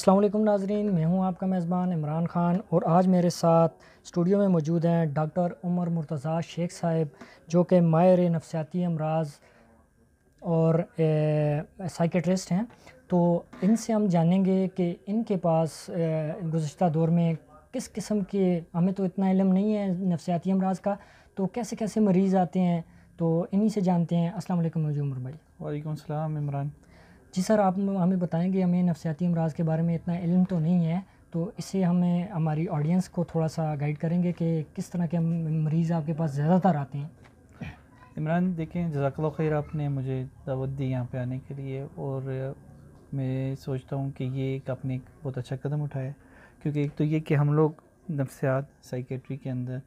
अस्सलाम वालेकुम नाज़रीन, मैं हूं आपका मेज़बान इमरान ख़ान और आज मेरे साथ स्टूडियो में मौजूद हैं डॉक्टर उमर मुर्तज़ा शेख साहिब, जो कि माहिर नफसियाती अमराज़ और साइकेट्रिस्ट हैं। तो इनसे हम जानेंगे कि इनके पास गुज़श्ता दौर में किस किस्म के, हमें तो इतना इल्म नहीं है नफसियाती अमराज़ का, तो कैसे कैसे मरीज़ आते हैं, तो इन्हीं से जानते हैं। अस्सलाम वालेकुम उमर भाई। वालेकुम सलाम इमरान। जी सर, आप हमें बताएंगे, हमें नफसियाती अमराज़ के बारे में इतना इल्म तो नहीं है, तो इससे हमें हमारी ऑडियंस को थोड़ा सा गाइड करेंगे कि किस तरह के मरीज़ आपके पास ज़्यादातर आते हैं। इमरान देखें, जज़ाकल्लाह खैर, आपने मुझे दावत दी यहाँ पे आने के लिए, और मैं सोचता हूँ कि ये एक आपने एक बहुत अच्छा कदम उठाया, क्योंकि एक तो ये कि हम लोग नफ्सियात साइकेट्री के अंदर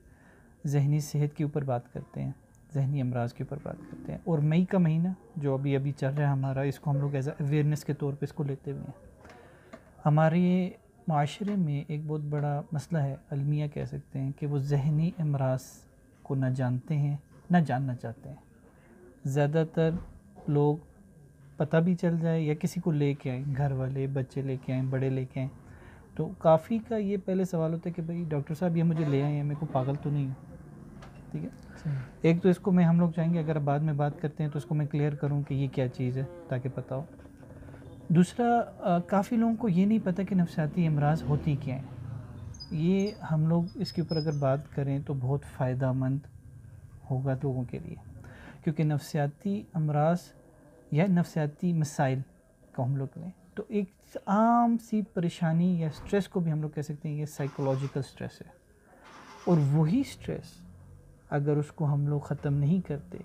जहनी सेहत के ऊपर बात करते हैं, जहनी अमराज़ के ऊपर बात करते हैं, और मई का महीना जो अभी अभी चल रहा है हमारा, इसको हम लोग एज अवेयरनेस के तौर पे इसको लेते हुए हैं। हमारे माशरे में एक बहुत बड़ा मसला है, अलमिया कह सकते हैं, कि वो जहनी अमराज़ को ना जानते हैं ना जानना चाहते हैं। ज़्यादातर लोग पता भी चल जाए या किसी को लेके आए, घर वाले बच्चे लेके आए, बड़े लेके आए, तो काफ़ी का ये पहले सवाल होता है कि भाई डॉक्टर साहब ये मुझे ले आए हैं, मेरे को पागल तो नहीं है। ठीक है, एक तो इसको मैं हम लोग चाहेंगे अगर बाद में बात करते हैं तो इसको मैं क्लियर करूं कि ये क्या चीज़ है ताकि पता हो। दूसरा, काफ़ी लोगों को ये नहीं पता कि नफसियाती अमराज़ होती क्या है। ये हम लोग इसके ऊपर अगर बात करें तो बहुत फ़ायदेमंद होगा लोगों के लिए, क्योंकि नफसियाती अमराज़ या नफसियाती मसाइल को हम लोग लें तो एक आम सी परेशानी या स्ट्रेस को भी हम लोग कह सकते हैं ये साइकोलॉजिकल स्ट्रेस है। और वही स्ट्रेस अगर उसको हम लोग ख़त्म नहीं करते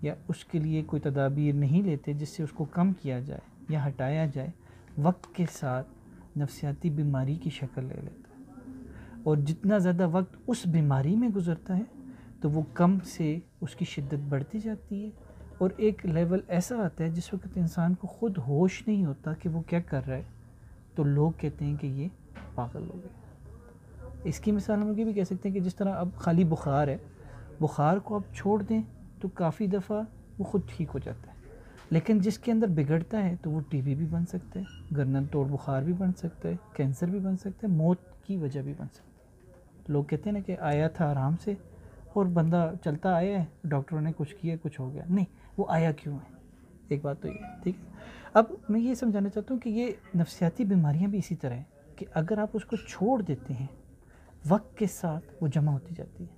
या उसके लिए कोई तदाबीर नहीं लेते जिससे उसको कम किया जाए या हटाया जाए, वक्त के साथ नफसियाती बीमारी की शक्ल ले लेता है। और जितना ज़्यादा वक्त उस बीमारी में गुज़रता है तो वो कम से उसकी शिद्दत बढ़ती जाती है, और एक लेवल ऐसा आता है जिस वक्त इंसान को ख़ुद होश नहीं होता कि वो क्या कर रहा है, तो लोग कहते हैं कि ये पागल हो गए। इसकी मिसाल हम लोग ये भी कह सकते हैं कि जिस तरह अब खाली बुखार है, बुखार को आप छोड़ दें तो काफ़ी दफ़ा वो ख़ुद ठीक हो जाता है, लेकिन जिसके अंदर बिगड़ता है तो वो टीबी भी बन सकता है, गर्दन तोड़ बुखार भी बन सकता है, कैंसर भी बन सकता है, मौत की वजह भी बन सकती है। लोग कहते हैं ना कि आया था आराम से और बंदा चलता आया है, डॉक्टरों ने कुछ किया कुछ हो गया, नहीं, वो आया क्यों है। एक बात तो ये, ठीक है। अब मैं ये समझाना चाहता हूँ कि ये नफसियाती बीमारियाँ भी इसी तरह हैं कि अगर आप उसको छोड़ देते हैं वक्त के साथ वो जमा होती जाती है।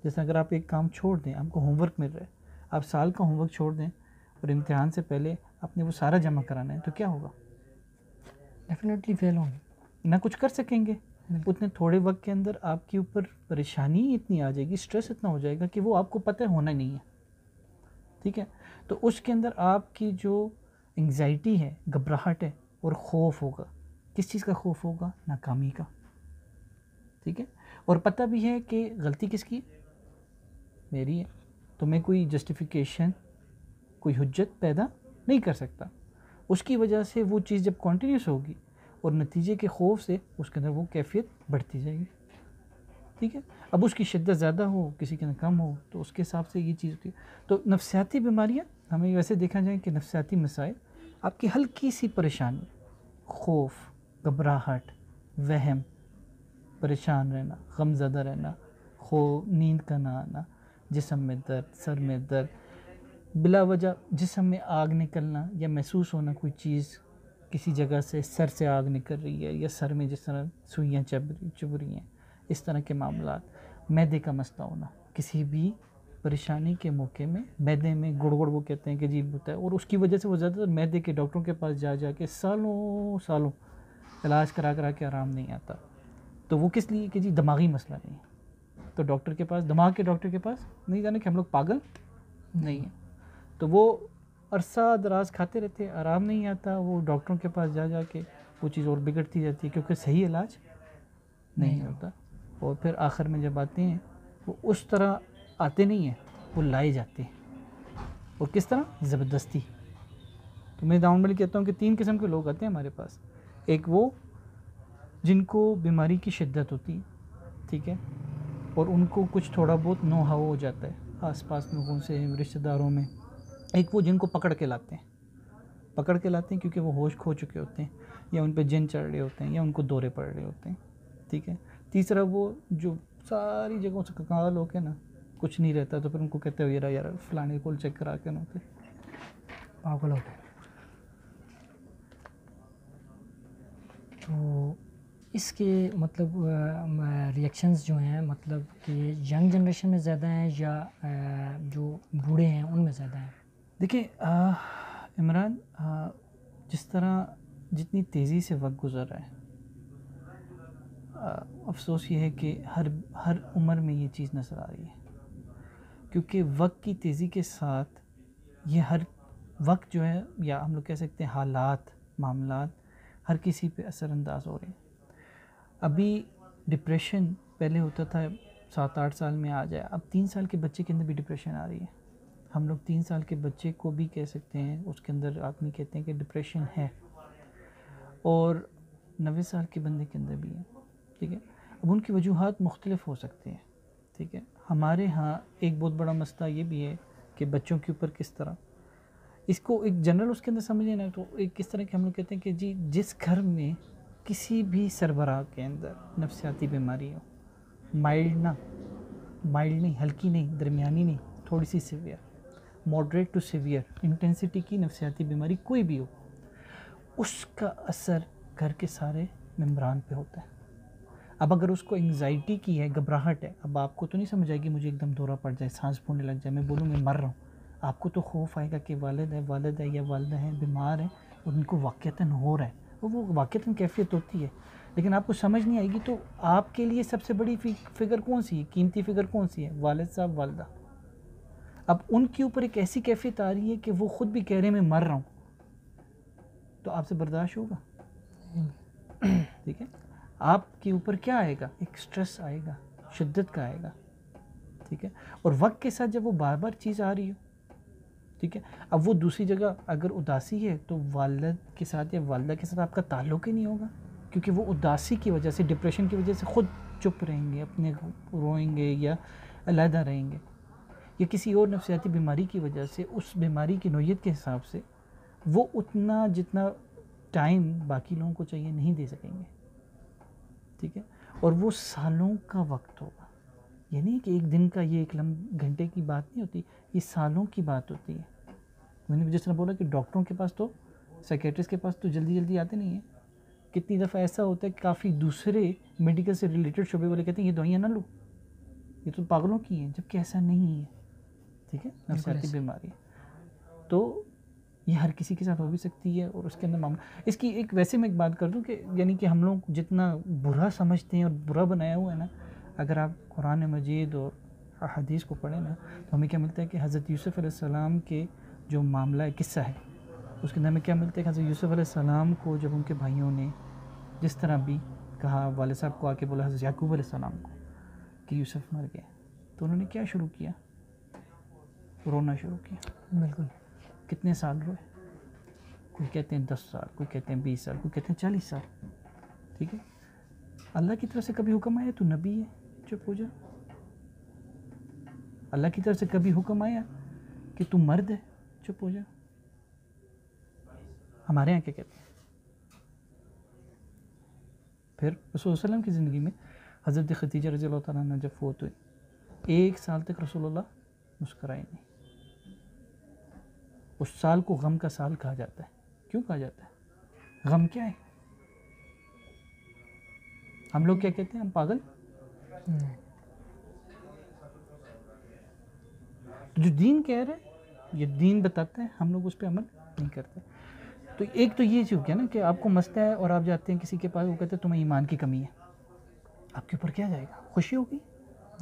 जैसे अगर आप एक काम छोड़ दें, आपको होमवर्क मिल रहा है, आप साल का होमवर्क छोड़ दें और इम्तिहान से पहले आपने वो सारा जमा कराना है, तो क्या होगा? डेफिनेटली फेल होंगे, ना कुछ कर सकेंगे। उतने थोड़े वक्त के अंदर आपके ऊपर परेशानी इतनी आ जाएगी, स्ट्रेस इतना हो जाएगा कि वो आपको पता होना नहीं है। ठीक है, तो उसके अंदर आपकी जो एंग्जाइटी है, घबराहट है और खौफ होगा। किस चीज़ का खौफ होगा? नाकामी का। ठीक है, और पता भी है कि गलती किसकी है, मेरी है, तो मैं कोई जस्टिफिकेशन, कोई हुज्जत पैदा नहीं कर सकता। उसकी वजह से वो चीज़ जब कॉन्टीन्यूस होगी और नतीजे के खौफ से उसके अंदर वो कैफियत बढ़ती जाएगी। ठीक है, अब उसकी शिद्दत ज़्यादा हो, किसी के अंदर कम हो, तो उसके हिसाब से ये चीज़ होती है। तो नफसियाती बीमारियाँ हमें वैसे देखा जाए कि नफसियाती मसाइल आपकी हल्की सी परेशानी, खौफ, घबराहट, वहम, परेशान रहना, गमज़दा रहना, नींद का ना आना, जिस्म में दर्द, सर में दर्द, बिला वजह जिस्म में आग निकलना या महसूस होना कोई चीज़ किसी जगह से सर से आग निकल रही है या सर में जिस तरह सुइयाँ चुभ रही हैं, इस तरह के मामलात, मैदे का मसला होना, किसी भी परेशानी के मौके में मैदे में गुड़गुड़ वो कहते हैं कि अजीब होता है, और उसकी वजह से वो ज़्यादातर मैदे के डॉक्टरों के पास जा के सालों सालों इलाज करा के आराम नहीं आता। तो वो किस लिए कि जी दिमागी मसला नहीं है, तो डॉक्टर के पास, दिमाग के डॉक्टर के पास नहीं जाने कि हम लोग पागल नहीं हैं। तो वो अरसा दराज खाते रहते, आराम नहीं आता, वो डॉक्टरों के पास जा के वो चीज़ और बिगड़ती जाती है क्योंकि सही इलाज नहीं होता। और फिर आखिर में जब आते हैं वो उस तरह आते नहीं हैं, वो लाए जाते हैं, और किस तरह? ज़बरदस्ती। तो मैं नॉर्मली कहता हूँ कि 3 किस्म के लोग आते हैं हमारे पास। एक वो जिनको बीमारी की शिद्दत होती है, ठीक है, और उनको कुछ थोड़ा बहुत नो हाउ हो जाता है आसपास लोगों से, रिश्तेदारों में। एक वो जिनको पकड़ के लाते हैं, पकड़ के लाते हैं क्योंकि वो होश खो चुके होते हैं, या उन पे जिन चढ़ रहे होते हैं, या उनको दौरे पड़ रहे होते हैं, ठीक है। तीसरा वो जो सारी जगहों से कंगाल होके ना कुछ नहीं रहता, तो फिर उनको कहते हो यार फलाने को चेक करा के ना, पागल हो गए। तो इसके मतलब रिएक्शंस जो हैं मतलब कि यंग जनरेशन में ज़्यादा हैं या जो बूढ़े हैं उनमें ज़्यादा हैं? देखिए इमरान, जिस तरह जितनी तेज़ी से वक्त गुज़र रहा है, अफसोस ये है कि हर उम्र में ये चीज़ नज़र आ रही है, क्योंकि वक्त की तेज़ी के साथ ये हर वक्त जो है, या हम लोग कह सकते हैं हालात मामलात हर किसी पे असरअंदाज हो रहे हैं। अभी डिप्रेशन पहले होता था 7-8 साल में आ जाए, अब 3 साल के बच्चे के अंदर भी डिप्रेशन आ रही है। हम लोग 3 साल के बच्चे को भी कह सकते हैं, उसके अंदर आदमी कहते हैं कि डिप्रेशन है, और 90 साल के बंदे के अंदर भी है, ठीक है। अब उनकी वजूहात मुख्तलिफ हो सकती हैं, ठीक है। हमारे यहाँ एक बहुत बड़ा मसला ये भी है कि बच्चों के ऊपर किस तरह इसको एक जनरल उसके अंदर समझिए ना, तो एक किस तरह के हम लोग कहते हैं कि जी जिस घर में किसी भी सरबराह के अंदर नफसियाती बीमारी हो, माइल्ड नहीं, हल्की नहीं, दरमियानी नहीं, थोड़ी सी severe, moderate to severe intensity की नफसियाती बीमारी कोई भी हो, उसका असर घर के सारे मेम्बरान पे होता है। अब अगर उसको एंग्जाइटी की है, घबराहट है, अब आपको तो नहीं समझ आएगी मुझे एकदम दौरा पड़ जाए, सांस फूलने लग जाए, मैं बोलूँ मैं मर रहा हूँ, आपको तो खौफ आएगा कि वालिद है या वालिदा है बीमार है और उनको वाक़तन हो रहा है, वो वाक़तन कैफियत होती है, लेकिन आपको समझ नहीं आएगी। तो आपके लिए सबसे बड़ी फ़िगर कौन सी है, कीमती फ़िगर कौन सी है? वालिद साहब, वालिदा। अब उनके ऊपर एक ऐसी कैफियत आ रही है कि वो ख़ुद भी कह रहे हैं मैं मर रहा हूँ, तो आपसे बर्दाश्त होगा? ठीक है। आपके ऊपर क्या आएगा? एक स्ट्रेस आएगा, शिद्दत का आएगा, ठीक है। और वक्त के साथ जब वो बार बार चीज़ आ रही हो, ठीक है, अब वो दूसरी जगह अगर उदासी है तो वालिद के साथ या वालिदा के साथ आपका ताल्लुक़ ही नहीं होगा, क्योंकि वो उदासी की वजह से, डिप्रेशन की वजह से ख़ुद चुप रहेंगे, अपने रोएंगे या अलहदा रहेंगे, या किसी और नफसियाती बीमारी की वजह से उस बीमारी की नौइयत के हिसाब से वो उतना जितना टाइम बाकी लोगों को चाहिए नहीं दे सकेंगे, ठीक है। और वो सालों का वक्त होगा, ये नहीं कि एक दिन का, ये एक घंटे की बात नहीं होती, ये सालों की बात होती है। मैंने जिस तरह बोला कि डॉक्टरों के पास तो, साइकेट्रिस्ट के पास तो जल्दी जल्दी आते नहीं हैं। कितनी दफ़ा ऐसा होता है कि काफ़ी दूसरे मेडिकल से रिलेटेड शोबे वाले कहते हैं ये दवाइयाँ ना लो, ये तो पागलों की हैं, जबकि ऐसा नहीं है, ठीक है। नफसियाती बीमारी तो ये हर किसी के साथ हो भी सकती है, और उसके अंदर मामला इसकी एक, वैसे मैं एक बात कर दूं कि यानी कि हम लोग जितना बुरा समझते हैं और बुरा बनाया हुआ है ना, अगर आप कुरान मजीद और हदीस को पढ़ें ना, तो हमें क्या मिलता है कि हज़रत यूसुफ़ अलैहिस्सलाम के जो मामला है, किस्सा है, उसके अंदर हमें क्या मिलता है कि हज़रत यूसुफ़ अलैहिस्सलाम को जब उनके भाइयों ने जिस तरह भी कहा, वाले साहब को आके बोला हज़रत याकूब अलैहिस्सलाम को कि यूसुफ़ मर गए, तो उन्होंने क्या शुरू किया? रोना शुरू किया। बिल्कुल। कितने साल रोए? कोई कहते हैं 10 साल, कोई कहते हैं 20 साल, कोई कहते हैं 40 साल, ठीक है। अल्लाह की तरफ से कभी हुक्म आया तू नबी है चुप हो जा? अल्लाह की तरफ से कभी हुक्म आया कि तू मर्द है चुप हो जा? हमारे यहाँ क्या कहते हैं? फिर रसूल सल्लल्लाहु अलैहि वसल्लम की ज़िंदगी में हज़रत खदीजा रज़ियल्लाहु तआला अन्हा जब फोत हुई, 1 साल तक रसूलुल्लाह मुस्कुराए नहीं। उस साल को गम का साल कहा जाता है। क्यों कहा जाता है? गम क्या है? हम लोग क्या कहते हैं? हम पागल। जो दीन कह रहे हैं, ये दीन बताता है, हम लोग उस पर अमल नहीं करते। तो एक तो ये चीज़ है ना कि आपको मसला है और आप जाते हैं किसी के पास, वो कहते हैं तुम्हें ईमान की कमी है, आपके ऊपर क्या जाएगा? खुशी होगी?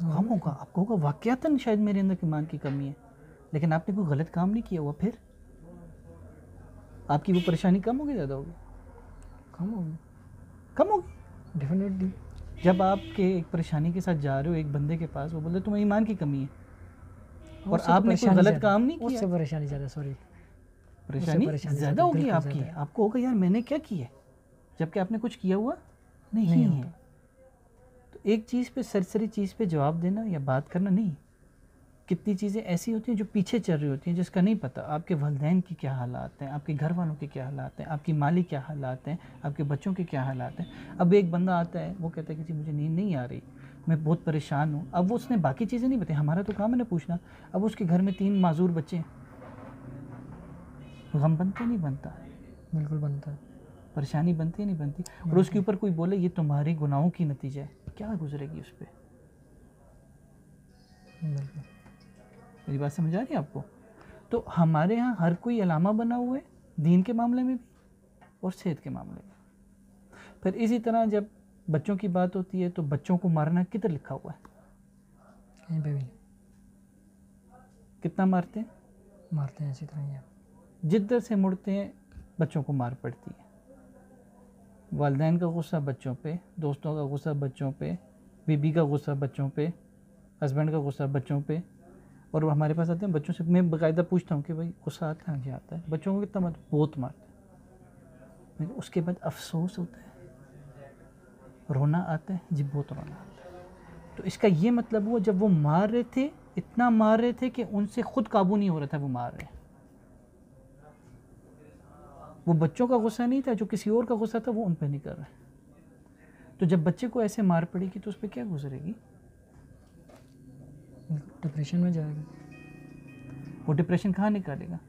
गम होगा? आपको होगा वाक़यातन शायद मेरे अंदर ईमान की कमी है, लेकिन आपने कोई गलत काम नहीं किया हुआ, फिर आपकी वो परेशानी कम होगी, ज़्यादा होगी? कम होगी डेफिनेटली। जब आपके एक परेशानी के साथ जा रहे हो एक बंदे के पास, वो बोलते तुम्हें ईमान की कमी है और आपने कोई गलत काम नहीं किया, उससे परेशानी ज़्यादा, सॉरी, परेशानी ज़्यादा होगी आपकी। आपको होगा यार मैंने क्या किया, जबकि आपने कुछ किया हुआ नहीं है। तो एक चीज़ पे, सरसरी चीज़ पे जवाब देना या बात करना नहीं, कितनी चीज़ें ऐसी होती हैं जो पीछे चल रही होती हैं जिसका नहीं पता। आपके वालिदैन की क्या हालात हैं, आपके घर वालों के क्या हालात हैं, आपकी माली क्या हालात हैं, आपके बच्चों के क्या हालात हैं। अब एक बंदा आता है, वो कहता है कि जी मुझे नींद नहीं आ रही, मैं बहुत परेशान हूँ। अब वो उसने बाकी चीज़ें नहीं बताई, हमारा तो काम है ना पूछना। अब उसके घर में 3 माजूर बच्चे हैं, गम बनता नहीं बनता, बिल्कुल बनता है। परेशानी बनती है नहीं बनती। और उसके ऊपर कोई बोले ये तुम्हारे गुनाहों की नतीजा है, क्या गुजरेगी उस पर? बिल्कुल। मेरी बात समझ आ रही है आपको? तो हमारे यहाँ हर कोई अलामा बना हुआ है, दीन के मामले में भी और सेहत के मामले में। फिर इसी तरह जब बच्चों की बात होती है तो बच्चों को मारना किधर लिखा हुआ है? कहीं पे भी नहीं। कितना मारते हैं? मारते हैं इसी तरह ही है। जिधर से मुड़ते हैं बच्चों को मार पड़ती है। वालिदैन का गुस्सा बच्चों पे, दोस्तों का गुस्सा बच्चों पे, बीबी का गुस्सा बच्चों पे, हस्बैंड का गुस्सा बच्चों पे। और वो हमारे पास आते हैं बच्चों से, मैं बाकायदा पूछता हूँ कि भाई गुस्सा आता है? जी आता है। बच्चों को कितना मारते? बहुत मारते हैं। लेकिन उसके बाद अफसोस होता है, रोना आता है? जी बहुत रोना आता है। तो इसका ये मतलब हुआ जब वो मार रहे थे, इतना मार रहे थे कि उनसे खुद काबू नहीं हो रहा था, वो मार रहे। वो बच्चों का गुस्सा नहीं था, जो किसी और का गुस्सा था वो उन पर नहीं कर रहे। तो जब बच्चे को ऐसे मार पड़ेगी तो उस पर क्या गुजरेगी? डिप्रेशन में जाएगा। वो डिप्रेशन कहाँ निकालेगा?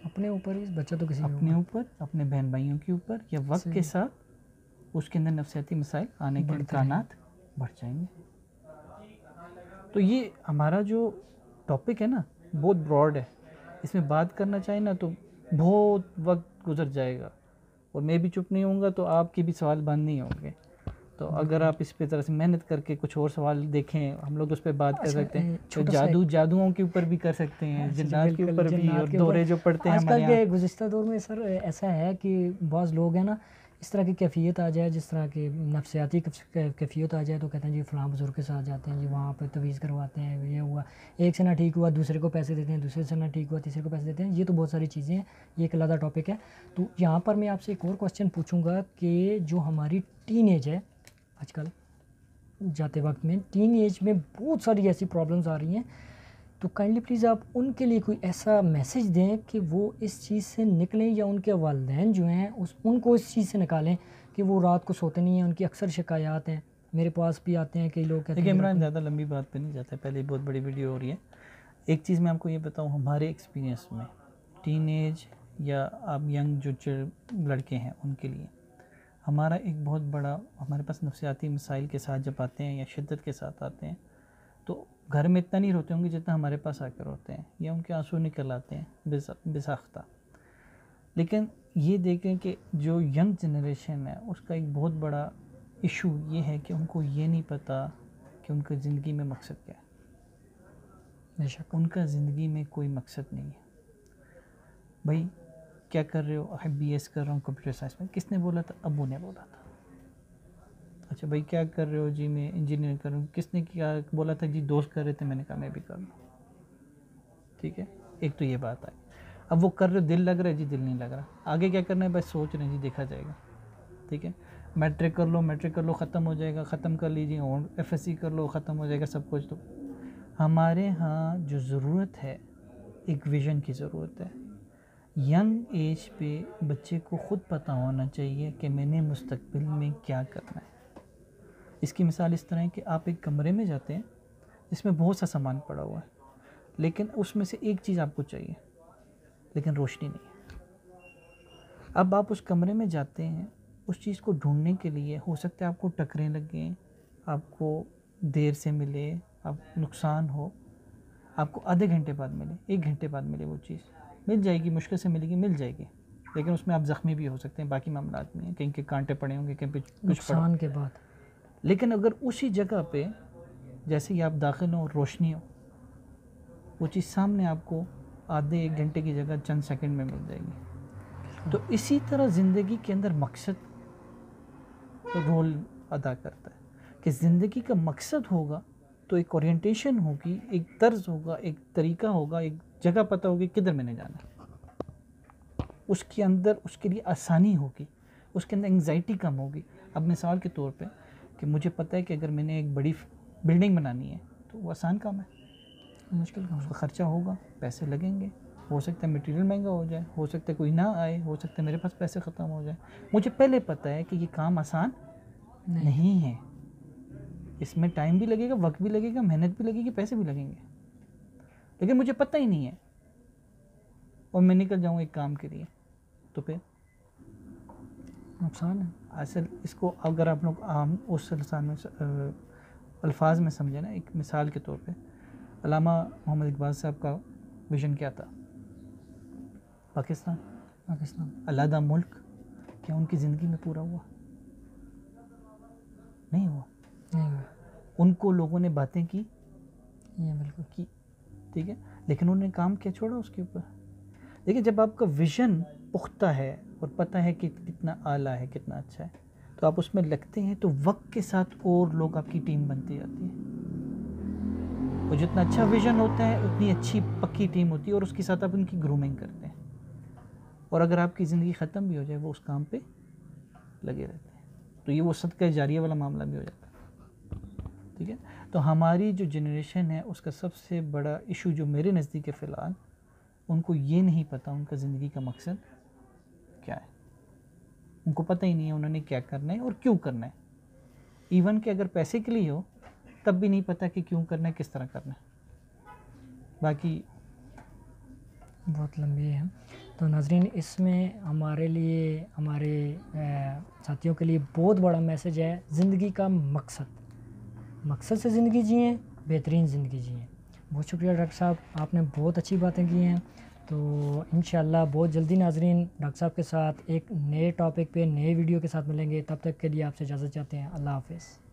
अपने ऊपर ही, बच्चा तो किसी अपने ऊपर, अपने बहन भाइयों के ऊपर, या वक्त के साथ उसके अंदर नफसियाती मसाइल आने के इम्कानात बढ़ जाएंगे। तो ये हमारा जो टॉपिक है ना बहुत ब्रॉड है, इसमें बात करना चाहिए ना तो बहुत वक्त गुजर जाएगा, और मैं भी चुप नहीं होऊंगा तो आपके भी सवाल बंद नहीं होंगे। तो अगर आप इस पे तरह से मेहनत करके कुछ और सवाल देखें, हम लोग उस पर बात कर सकते हैं। तो जादुओं के ऊपर भी कर सकते हैं, जिन्नात के ऊपर भी, और दौरे जो पढ़ते हैं हमारे यहाँ। गुज़िश्ता दौर में सर ऐसा है कि बहुत लोग हैं ना, इस तरह की कैफियत आ जाए, जिस तरह की नफसियाती कैफियत आ जाए तो कहते हैं जी फ़लाँ बुज़ुर्ग के साथ जाते हैं जी, वहाँ पर तवीज़ करवाते हैं, ये हुआ, एक से ना ठीक हुआ दूसरे को पैसे देते हैं, दूसरे से ना ठीक हुआ तीसरे को पैसे देते हैं। ये तो बहुत सारी चीज़ें हैं, ये एक अलग टॉपिक है। तो यहाँ पर मैं आपसे एक और क्वेश्चन पूछूँगा कि जो हमारी टीन एज है आजकल, जाते वक्त में टीन एज में बहुत सारी ऐसी प्रॉब्लम्स आ रही हैं, तो काइंडली प्लीज़ आप उनके लिए कोई ऐसा मैसेज दें कि वो इस चीज़ से निकलें, या उनके वालिदैन जो हैं उनको इस चीज़ से निकालें कि वो रात को सोते नहीं हैं। उनकी अक्सर शिकायत हैं, मेरे पास भी आते हैं कई लोग कहते हैं। देखिए इमरान, ज़्यादा लंबी बात पे नहीं जाता है, पहले बहुत बड़ी वीडियो हो रही है। एक चीज़ मैं आपको ये बताऊँ, हमारे एक्सपीरियंस में टीन एज या आप यंग जो लड़के हैं उनके लिए हमारा एक बहुत बड़ा, हमारे पास नफसियाती मसाइल के साथ जब आते हैं या शिद्दत के साथ आते हैं तो घर में इतना नहीं रोते होंगे जितना हमारे पास आकर होते हैं, या उनके आंसू निकल आते हैं बेसाख्ता। लेकिन ये देखें कि जो यंग जनरेशन है उसका एक बहुत बड़ा इशू ये है कि उनको ये नहीं पता कि उनका ज़िंदगी में मकसद क्या है। बेशक उनका ज़िंदगी में कोई मकसद नहीं है। भाई क्या कर रहे हो? BS कर रहा हूँ कंप्यूटर साइंस में। किसने बोला था? अब्बू ने बोला था। अच्छा भाई क्या कर रहे हो? जी मैं इंजीनियरिंग कर रहा हूँ। किसने क्या बोला था? जी दोस्त कर रहे थे, मैंने कहा मैं भी कर लूँ। ठीक है, एक तो ये बात आई। अब वो कर रहे हो, दिल लग रहा है? जी दिल नहीं लग रहा। आगे क्या करना है? बस सोच रहे हैं, जी देखा जाएगा। ठीक है, मैट्रिक कर लो, ख़त्म हो जाएगा, ख़त्म कर लीजिए, और FSC कर लो, ख़त्म हो जाएगा सब कुछ। तो हमारे यहाँ जो ज़रूरत है, एक विज़न की ज़रूरत है। यंग एज पे बच्चे को ख़ुद पता होना चाहिए कि मैंने मुस्तकबिल में क्या करना है। इसकी मिसाल इस तरह है कि आप एक कमरे में जाते हैं जिसमें बहुत सा सामान पड़ा हुआ है, लेकिन उसमें से एक चीज़ आपको चाहिए, लेकिन रोशनी नहीं है। अब आप उस कमरे में जाते हैं, उस चीज़ को ढूंढने के लिए हो सकता है आपको टकरें लगें, आपको देर से मिले, आप नुकसान हो, आपको आधे घंटे बाद मिले, 1 घंटे बाद मिले, वो चीज़ मिल जाएगी, मुश्किल से मिलेगी, मिल जाएगी, लेकिन उसमें आप ज़ख्मी भी हो सकते हैं। बाकी मामला नहीं है, कहीं के कांटे पड़े होंगे, कहीं पे कुछ नुकसान के बाद। लेकिन अगर उसी जगह पे जैसे ही आप दाखिल हो, रोशनी हो, वो चीज़ सामने आपको आधे 1 घंटे की जगह चंद सेकंड में मिल जाएगी। तो इसी तरह ज़िंदगी के अंदर मकसद रोल अदा करता है कि ज़िंदगी का मकसद होगा तो एक ओरिएंटेशन होगी, एक तर्ज होगा, एक तरीका होगा, एक जगह पता होगी किधर मैंने जाना है। उसके अंदर उसके लिए आसानी होगी, उसके अंदर एंग्जाइटी कम होगी। अब मिसाल के तौर पे कि मुझे पता है कि अगर मैंने एक बड़ी बिल्डिंग बनानी है तो वो आसान काम है। मुश्किल काम उसका ख़र्चा होगा, पैसे लगेंगे, हो सकता है मटेरियल महंगा हो जाए, हो सकता है कोई ना आए, हो सकता है मेरे पास पैसे ख़त्म हो जाए। मुझे पहले पता है कि ये काम आसान नहीं है, इसमें टाइम भी लगेगा, वक्त भी लगेगा, मेहनत भी लगेगी, पैसे भी लगेंगे, लेकिन मुझे पता ही नहीं है और मैं निकल जाऊँ एक काम के लिए, तो फिर नुकसान है। असल इसको अगर आप लोग आम उस लसान में अल्फाज में समझे ना, एक मिसाल के तौर पे अल्लामा मोहम्मद इकबाल साहब का विज़न क्या था? पाकिस्तान अलहदा मुल्क, क्या उनकी ज़िंदगी में पूरा हुआ? नहीं हुआ। उनको लोगों ने बातें की, ये बिल्कुल की, ठीक है, लेकिन उन्होंने काम क्या छोड़ा उसके ऊपर? देखिए, जब आपका विज़न पुख्ता है और पता है कि कितना आला है, कितना अच्छा है, तो आप उसमें लगते हैं, तो वक्त के साथ और लोग आपकी टीम बनती जाती है। और जितना अच्छा विज़न होता है उतनी अच्छी पक्की टीम होती है और उसके साथ आप उनकी ग्रूमिंग करते हैं। और अगर आपकी ज़िंदगी ख़त्म भी हो जाए, वो उस काम पे लगे रहते हैं, तो ये वो सदका जारिया वाला मामला भी हो जाता है, ठीक है। तो हमारी जो जनरेशन है उसका सबसे बड़ा इशू जो मेरे नज़दीक है फ़िलहाल, उनको ये नहीं पता उनका ज़िंदगी का मकसद क्या है। उनको पता ही नहीं है उन्होंने क्या करना है और क्यों करना है। इवन कि अगर पैसे के लिए हो तब भी नहीं पता कि क्यों करना है, किस तरह करना है। बाकी बहुत लंबी है। तो नाज़रीन, इसमें हमारे लिए, हमारे साथियों के लिए बहुत बड़ा मैसेज है, ज़िंदगी का मकसद से ज़िंदगी जिएँ, बेहतरीन ज़िंदगी जिएँ। बहुत शुक्रिया डॉक्टर साहब, आपने बहुत अच्छी बातें की हैं। तो इंशाअल्लाह बहुत जल्दी नाज़रीन डॉक्टर साहब के साथ एक नए टॉपिक पे, नए वीडियो के साथ मिलेंगे। तब तक के लिए आपसे इजाज़त चाहते हैं। अल्लाह हाफ़िज़।